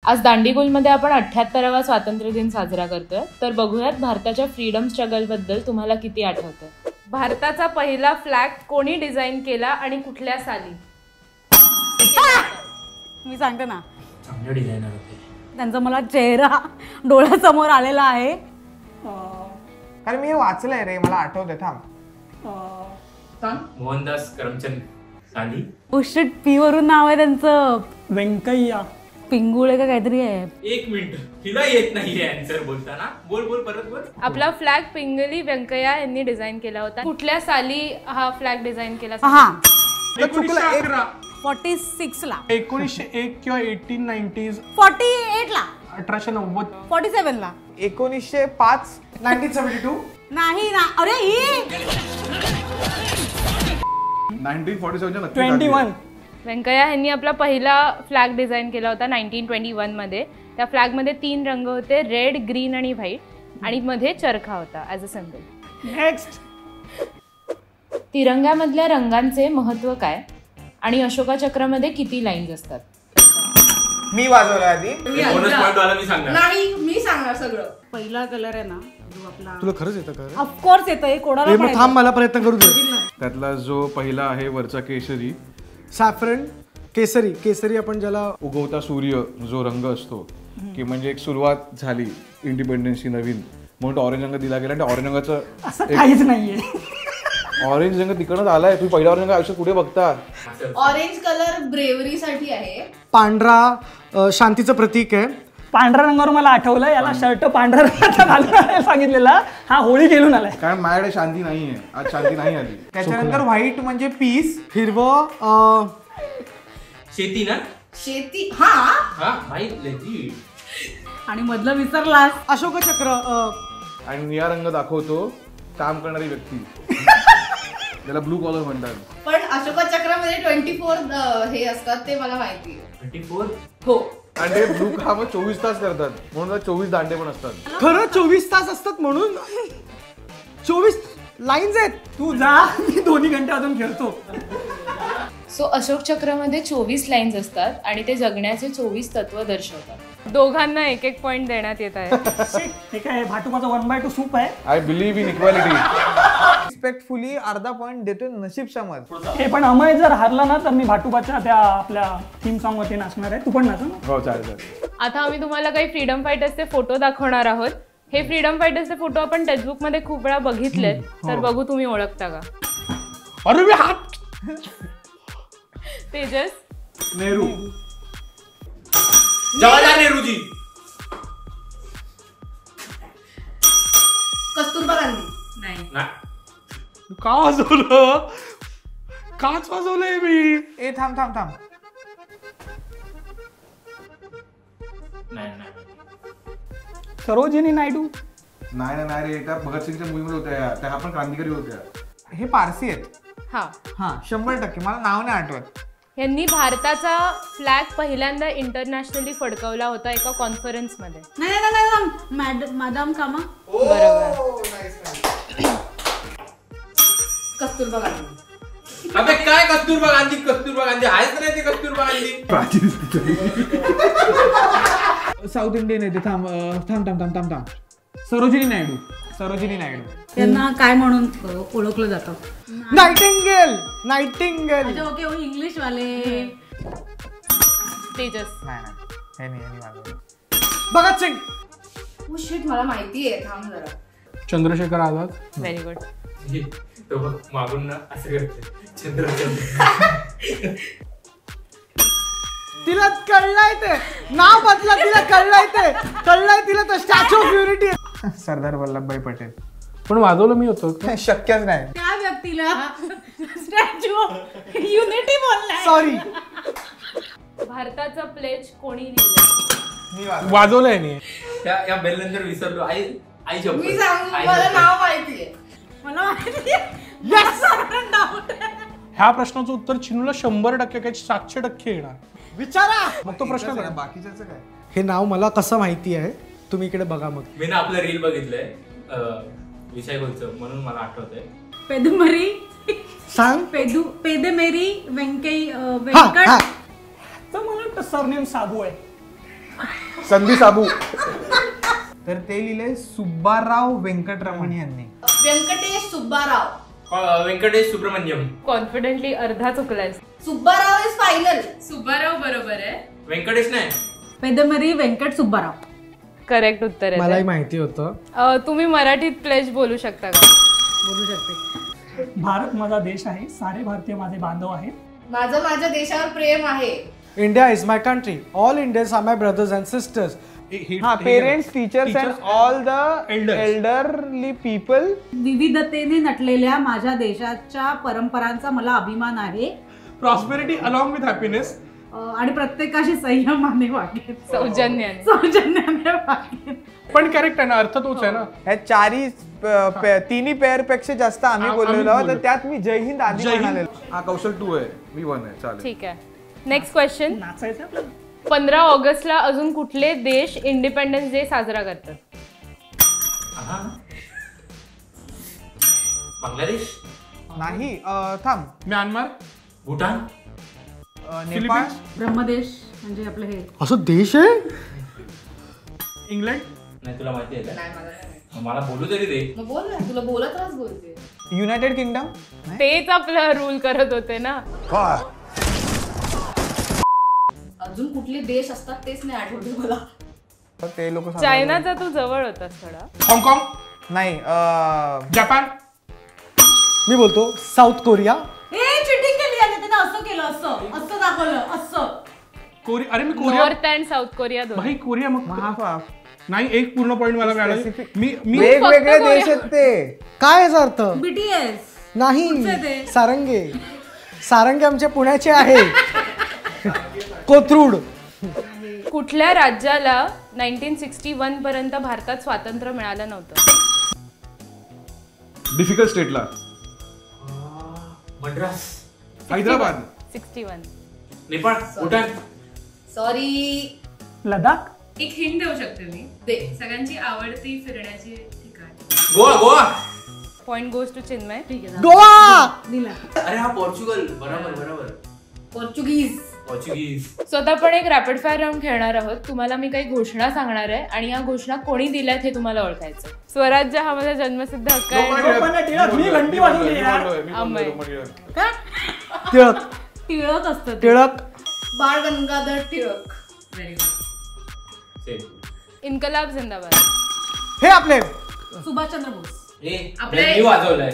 आज दांडीगुलमध्ये आपण 78वा स्वातंत्र्य दिन साजरा करतोय. तर बघूयात भारताच्या फ्रीडम स्ट्रगल बद्दल तुम्हाला किती आठवतं. भारताचा पहिला फ्लॅग कोणी डिझाईन केला आणि कुठल्या साली? मी सांगते ना, चांगले डिझायनर होते. त्यांचा मला चेहरा डोळ्यासमोर आलेला आहे. कारण मी हे वाचलंय रे, मला आठवतंय. थांब. मोहनदास करमचंद गांधी. उशिट पी वरून नाव आहे त्यांचं. व्यंकय्या पिंगुळे का काहीतरी आहे. एक मिनिट, हिला येत नाहीये आन्सर बोलताना. बोल परत बोल. आपला फ्लॅग पिंगली व्यंकय्या यांनी डिझाईन केला होता. कुठल्या साली हा फ्लॅग डिझाईन केला? हा 1911 ला 1901 किंवा 1890s 48 ला 1890 47 ला 1905 1972 नाही ना. अरे ही 1947 च्या 21 व्यंकय्या यांनी आपला पहिला फ्लॅग डिझाईन केला होता 1921 मध्ये. त्या फ्लॅग मध्ये 3 रंग होते, रेड, ग्रीन आणि व्हाईट, आणि मध्ये चरखा होता ॲज अ सिम्बल. नेक्स्ट. तिरंग्यामधल्या रंगांचे महत्व काय आणि अशोका चक्रामध्ये किती लाईन्स असतात? मी वाजवलं आधी. बोनस पॉइंट वाला मी सांगणार. नाही, मी सांगणार सगळं. पहिला कलर आहे ना जो आपला, तुला खरंच येतं का? ऑफकोर्स येतं. हे कोणाला मग माहिती? थांब, मला प्रयत्न करू दे. त्यातला जो पहिला आहे वरचा केशरी, सॅफ्रन, केसरी. केसरी आपण ज्याला उगवता सूर्य जो रंग असतो, की म्हणजे एक सुरुवात झाली इंडिपेंडन्सची नवीन, म्हणून तो ऑरेंज रंग दिला गेला. आणि ऑरेंज रंगाचं असं काहीच नाहीये. ऑरेंज रंग तिकडनंच आलाय. तुम्ही पहिला ऑरेंज रंग आयुष्यात कुठे बघता? ऑरेंज कलर ब्रेवरी साठी आहे. पांढरा शांतीचं प्रतीक आहे. पांढऱ्या रंगावर मला आठवलं, याला शर्ट पांढऱ्या रंगाचा घालून सांगितलेला. हा होळी खेळून आलाय. कारण माझ्याकडे शांती नाहीये, आज शांती नाही आली. त्याच्यानंतर व्हाईट म्हणजे पीस. हिरवं शेती ना, शेती. हा हा माहित लेजी. आणि मधलं विसरलास. अशोक चक्र. आणि निळा रंग दाखवतो काम करणारी व्यक्ती, त्याला ब्लू कॉलर म्हणतात. पण अशोका चक्रामध्ये 24 हे असतात ते मला माहिती आहे. 24 हो. आणि ते ब्लू काम 24 तास करतात, म्हणून 24 दांडे पण असतात. खरं 24 तास असतात म्हणून 24 लाईन्स आहेत. तू जा, मी 2 घंटे अजून खेळतो. सो अशोक चक्रामध्ये 24 लाईन्स असतात आणि ते जगण्याचे 24 तत्व दर्शवतात. दोघांना 1-1 पॉइंट देण्यात येत आहे. हे काय भाटुकाचा 1/2 सूप आहे. I believe in equality. Respectfully अर्धा पॉइंट देतो नशीब समज. हे पण अमय जर हारला ना तर मी भाटुकाच्या त्या आपल्या थीम सॉन्ग वरती नाचणार आहे. तू पण नाच ना. हो चालेल. आता आम्ही तुम्हाला काही फ्रीडम फायटर्सचे फोटो दाखवणार आहोत. हे फ्रीडम फायटर्सचे फोटो आपण टेक्स्टबुक मध्ये खूप वेळा बघितलेत, तर बघू तुम्ही ओळखता का? अरे मी हात. तेजस, नेहरू. जवाहरलाल नेहरूजी. कस्तुरबा गांधी. नाही. का वाजवलं? काच वाजवलंय मी. ए थांब. नाही. सरोजिनी नायडू. नाही रे, त्या भगतसिंगच्या मुलीमध्ये होत्या, त्या पण क्रांतिकारी होत्या. हे पारसी आहेत. हा 100%. मला नाव नाही आठवत. यांनी भारताचा फ्लॅग पहिल्यांदा इंटरनॅशनली फडकवला होता एका कॉन्फरन्स मध्ये. नाही मॅडम कामा. बरोबर. कस्तुरबा गांधी. अबे काय कस्तुरबा गांधी आहेच नाही ते कस्तुरबा गांधी. साऊथ इंडियन येते. थांब. सरोजिनी नायडू. त्यांना काय म्हणून ओळखलं जातं? नाइटिंगेल. ओके, इंग्लिश वाले. तेजस. नाही. हे नाही वाजवलं. भगत सिंग. ओ शिट, मला माहिती आहे. थांब जरा. चंद्रशेखर आझाद. Very good. तो बघ मागून ना असं करते चंद्र. तिला कळलंय ते नाव बदला. तिला कळलंय तिला तर statue of unity. Sardar Vallabhbhai Patel. पण वाजवलं मी होतो. शक्यच नाही. त्या व्यक्तीला स्टॅच्यू ऑफ युनिटी बोललाय. सॉरी. भारताचा प्लेज कोणी लिहिलं? वाजवलंय मी. या बेल नंतर विसरलो. आई मी सांगू, मला नाव माहिती आहे. मला माहिती आहे. ह्या प्रश्नाचं उत्तर चिनूला 100% काही 700% येणार. विचारा मग तो प्रश्न करा. बाकीच्याच काय? हे नाव मला कसं माहिती आहे तुम्ही इकडे बघा. मग मी ना आपलं रील बघितलंय विषय बोलचं, म्हणून मला आठवतंय. पेदुमरी सांग. पेदेमेरी वेंकट. तर मला सरनेम साबू आहे. संधी साबू. तर ते लिहिले सुब्बाराव व्यंकटरमण यांनी. व्यंकटेश सुब्बाराव. व्यंकटेश सुब्रमण्यम. कॉन्फिडेंटली अर्धा चुकलाय. Subbarao is final. सुब्बाराव बरोबर आहे. व्यंकटेश नाही. पेदमरी व्यंकट सुब्बाराव. करेक्ट उत्तर आहे. मलाही माहिती होतं. तुम्ही मराठीत प्लेज बोलू शकता का? बोलू शकते. भारत माझा देश आहे, सारे भारतीय माझे बांधव आहेत. माझं माझ्या देशावर प्रेम आहे. India is my country, all Indians are my brothers and sisters. हा, parents, teachers and all the elderly people. विविधतेने नटलेल्या माझ्या देशाच्या परंपरांचा मला अभिमान आहे. Prosperity along with happiness. आणि प्रत्येकाशी संयमाने वागेल. सौजन्याने वागेल. पण करेक्ट आहे ना, अर्थ तोच आहे ना. ह्या तिन्ही पेअर पेक्षा जास्त आम्ही बोललेलो, तर त्यात मी जय हिंद आधी म्हणालेलो. हा कौशल 2 आहे, मी 1 आहे. चालेल. ठीक आहे. Next question. नाचायचं आपल्याला. 15 ऑगस्टला अजून कुठले देश इंडिपेंडन्स डे साजरा करतात? बांगलादेश नाही, थांब. म्यानमार. भूटान. नेपाळ. ब्रह्मदेश म्हणजे आपलं हे. असं देश आहे? इंग्लंड. नाही तुला माहिती आहे का? नाही मला नाही. मला बोलू तरी दे. मग बोल ना, तुला बोलत राहच बोलते. United kingdom. तेच आपलं रूल करत होते ना. अजून कुठले देश असतात तेच नाही आठवते मला. ते लोक चायनाचा तू जवळ होतास थोडा. हाँगकाँग. नाही, जपान. मी बोलतो साऊथ कोरिया. चिटिंग केली आणि त्यानं असं केलं, असं दाखवलं, असं. कोरिया. अरे मी Korea. North and South Korea दोन. भाई कोरिया. मग महाफा. नाही, एक पूर्ण पॉइंट मला मिळाला. मी वेगवेगळे देश आहेत ते. काय याचा अर्थ? बीटीएस. नाही, कुठचे ते? सारंगे. सारंगे आमचे पुण्याचे आहे. कोथरूड. कुठल्या राज्याला 1961 पर्यंत भारतात स्वातंत्र्य मिळालं नव्हतं? डिफिकल्ट स्टेटला. मद्रास. हैदराबाद. 61. नेपाळ. भूटान. सॉरी. लडाख. एक हिंट देऊ शकते मी. दे. सगळ्यांची आवडती फिरण्याची ठिकाण. Goa. Goa. Point goes to Chinmay. ठीक आहे. गोवा. दिला. अरे हा पोर्चुगल. बरोबर. पोर्चुगीज. पोर्चुगीज. आता आपण एक रॅपिड फायर राऊंड खेळणार आहोत. तुम्हाला मी काही घोषणा सांगणार आहे आणि या घोषणा कोणी दिल्यात हे तुम्हाला ओळखायचं. स्वराज्य हा माझा जन्मसिद्ध हक्क आहे. मी घंटी वाजवली यार. टिळक. टिळक असतं ते. टिळक. बाळ गंगाधर टिळक. इन्कलाब जिंदाबाद. हे आपले सुभाषचंद्र बोस. मी वाजवलंय.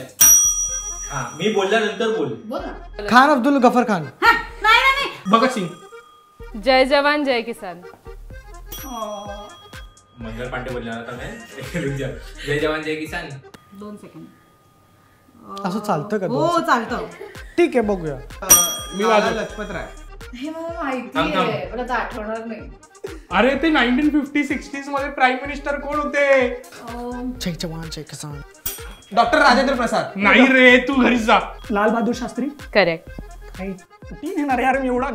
हा, मी बोलल्यानंतर बोल. बोल ना. खान अब्दुल गफर खान. नाही. भगत सिंग. जय जवान जय किसान. मंगल पांडे बोलणार आता मैं. जय जवान जय किसान. 2 सेकंड. असं चालतं का? हो चालतं. ठीक आहे, बघूया. मी वाजवलं. लजपतराय. हे मला माहिती थांब. आहे, मला आता आठवणार नाही. अरे ते 1950-60s मध्ये प्राईम मिनिस्टर कोण होते? जय जवान जय किसान. डॉक्टर राजेंद्र प्रसाद. नाही रे, तू घरीच जा. लाल बहादूर शास्त्री. करेक्ट. काही तीन येणार यार, मी एवढा.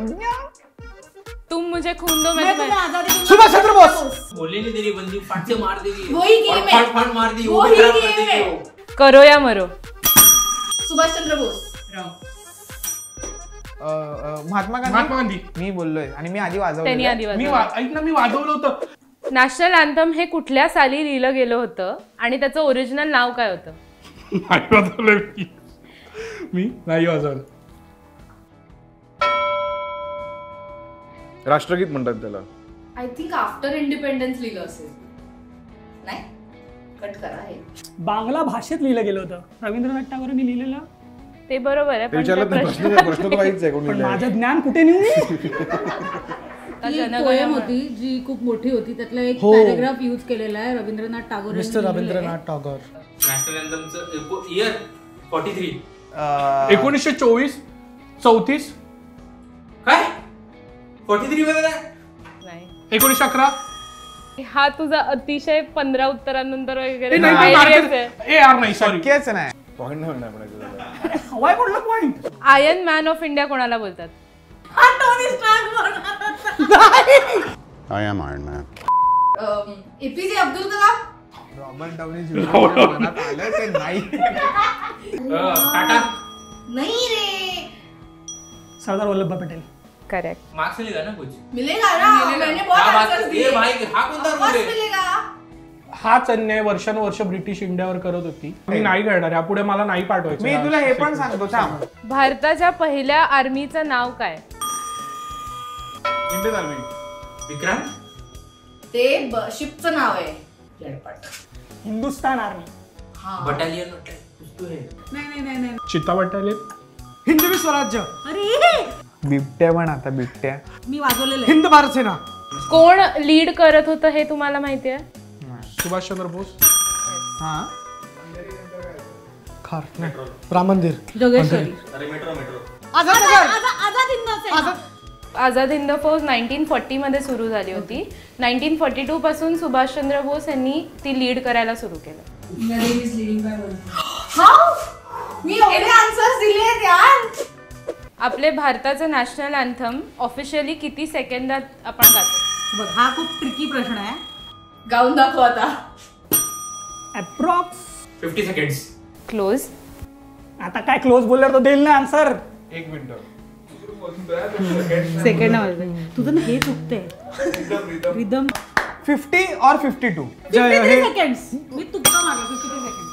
तुम मुझे खून दो मैं मैं तुम्हें आजादी दूंगा. सुभाषचंद्र बोस. बोलने नहीं दे रही बंदी. फट से मार देगी. वही गेम है. फट मार दी. वही खराब कर गेम देगी है. वो. करो या मरो. सुभाषचंद्र बोस. महात्मा गांधी. मी बोललोय आणि मी आधी त्यांनी आधी वाजवलं. वाजवलं. ऐक ना, मी वाजवलं होतं. नॅशनल अँथम हे कुठल्या साली लिहिलं गेलं होतं आणि त्याचं ओरिजिनल नाव काय होतं? नाही वाजवलं मी. नाही वाजवलं. राष्ट्रगीत म्हणतात त्याला. आय थिंक आफ्टर इंडिपेंडन्स लिहिलं असेल. नाही, कट करा हे. बांगला भाषेत लिहिलं गेलं होतं. रवींद्रनाथ टागोरांनी लिहिलेलं. ते बरोबर आहे, पण विचारलं नाही. प्रश्न तर वाईच आहे. कोणी पण लिहिलंय? माझं ज्ञान कुठे नेऊ? ती पोएम होती जी खूप मोठी होती. त्यातला एक हो. पॅराग्राफ यूज केलेला आहे रवींद्रनाथ टागोर. मिस्टर रवींद्रनाथ टागोर. नॅशनल अँथमचं इयर 43. 1924. 34. काय 43 मध्ये नाही. 1911. हा तुझा अतिशय 15 उत्तरांनंतर वगैरे नाही ideas आहे. यार नाही, सॉरी. शक्यच नाही. पॉईंट नाही म्हणायचं. हवाय कुठला point? Iron man of India कोणाला बोलतात? I am Iron Man. APJ Abdul Kalam. Robert Downey junior मनात आलं ते नाही. टाटा. नाही रे. सरदार वल्लभभाई पटेल. करेक्ट. मार्क्स मिलेगा ना कुछ? मिलेगा ना, मैंने बहुत क्या बात आंसर्स कर- दिए. ए भाई हा कोणता ऑफकोर्स रूल आहे? मिलेगा. हाच अन्याय वर्षानुवर्ष ब्रिटिश इंडियावर करत होती. मी नाही करणार, यापुढे मला नाही पाठवायचं. मी तुला हे पण सांगतो थांब. भारताच्या पहिल्या आर्मीचं नाव काय? Indian army. विक्रांत. ते शिपचं नाव आहे. हिंदुस्तान आर्मी. बटालियन कुछ तो है. नाही. चित्ता बटालियन. हिंदवी स्वराज्य. अरे बिबट्या पण आता बिबट्या. मी वाजवलेलं आहे. हिंद भारत सेना. कोण लीड करत होतं हे तुम्हाला माहिती आहे? सुभाषचंद्र बोस. हा खार नाही. राम मंदिर. जोगेश्वरी. आझाद नगर. आझाद हिंद सेना. आझाद हिंद फौज 1940 मध्ये सुरू झाली होती. 1942 पासून सुभाषचंद्र बोस यांनी ती लीड करायला सुरू केलं. मी एवढे आन्सर्स दिले आहेत यार. आपले भारताचं नॅशनल अँथम ऑफिशियली किती सेकंदात आपण गातो? बघ हा खूप ट्रिकी प्रश्न आहे. गाऊन दाखव आता. Approx 50 seconds. क्लोज. आता काय क्लोज बोलल्यावर तो देईल ना आन्सर. 1 मिनिट. सेकंड वाजले. तुझं ना हे चुकतंय. रिदम. 50 और 52. 53 सेकंड्स. मी तुक्का मारला. 53 seconds.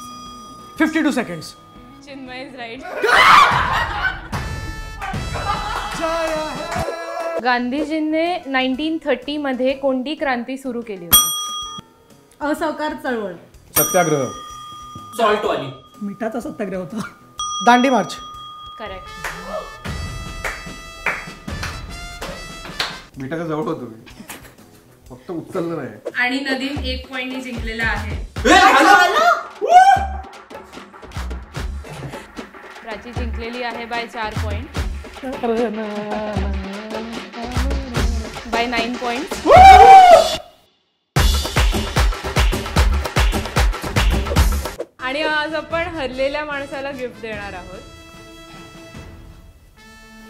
52 seconds. Chinmay is right. गांधीजींनी 1930 मध्ये कोणती क्रांती सुरू केली होती? असहकार चळवळ. सत्याग्रह. सॉल्ट वाली. मिठाचा सत्याग्रह होता. दांडी मार्च. करेक्ट. मिठाच्या जवळ होतो मी, फक्त उचललं नाही. आणि नदीम 1 पॉइंटनी जिंकलेला आहे. प्राची जिंकलेली आहे बाय 4 पॉइंट. Bye 9 point. आणि आज आपण हरलेल्या माणसाला गिफ्ट देणार आहोत.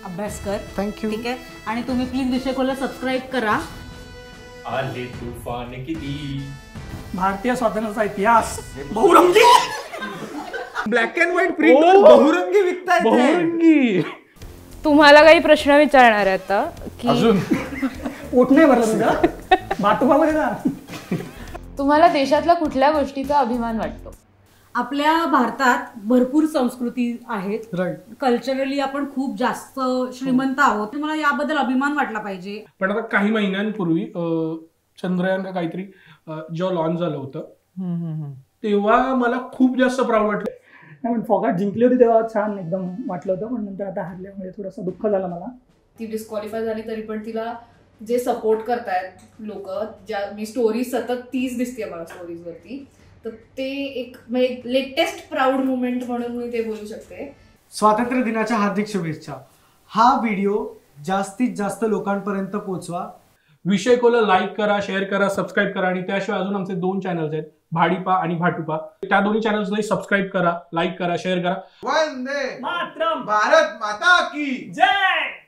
अभ्यास कर. थँक्यू. ठीक आहे. आणि तुम्ही प्लीज विषय खोला सबस्क्राईब करा. आले तुफान किती. भारतीय स्वातंत्र्याचा इतिहास बहुरंगी. ब्लॅक अँड व्हाईट प्रिंट बहुरंगी विकतायत. बहुरंगी. तुम्हाला काही प्रश्न विचारणार आहे आता की अजून पोट नाही भरलं तुझं. भातुकामध्ये जा. तुम्हाला देशातल्या कुठल्या गोष्टीचा अभिमान वाटतो? आपल्या भारतात भरपूर संस्कृती आहेत. राईट. कल्चरली आपण खूप जास्त श्रीमंत आहोत. मला याबद्दल अभिमान वाटला पाहिजे. पण आता काही महिन्यांपूर्वी चंद्रयान का काहीतरी जेव्हा लॉन्च झालं होतं तेव्हा मला खूप जास्त प्राऊड वाटलं. नाही पण फॉगाट जिंकली होती तेव्हा छान एकदम वाटलं होतं, पण नंतर आता हरल्यामुळे थोडंसं दुःख झालं मला. ती डिस्क्वालिफाय झाली तरी पण तिला जे सपोर्ट करतायत लोक, ज्या मी स्टोरी सतत तीच दिसते मला स्टोरीज वरती, तर ते एक म्हणजे लेटेस्ट प्राऊड मुवमेंट म्हणून मी ते बोलू शकते. स्वातंत्र्य दिनाच्या हार्दिक शुभेच्छा. हा व्हिडिओ जास्तीत जास्त लोकांपर्यंत पोहोचवा. विषय खोला लाईक करा, शेअर करा, सबस्क्राईब करा. आणि त्याशिवाय अजून आमचे 2 चॅनल्स आहेत, भाडीपा आणि भाटुपा. त्या दोन्ही चॅनल्सलाही सबस्क्राईब करा, लाईक करा, शेअर करा. वंदे मातरम. भारत माता की जय.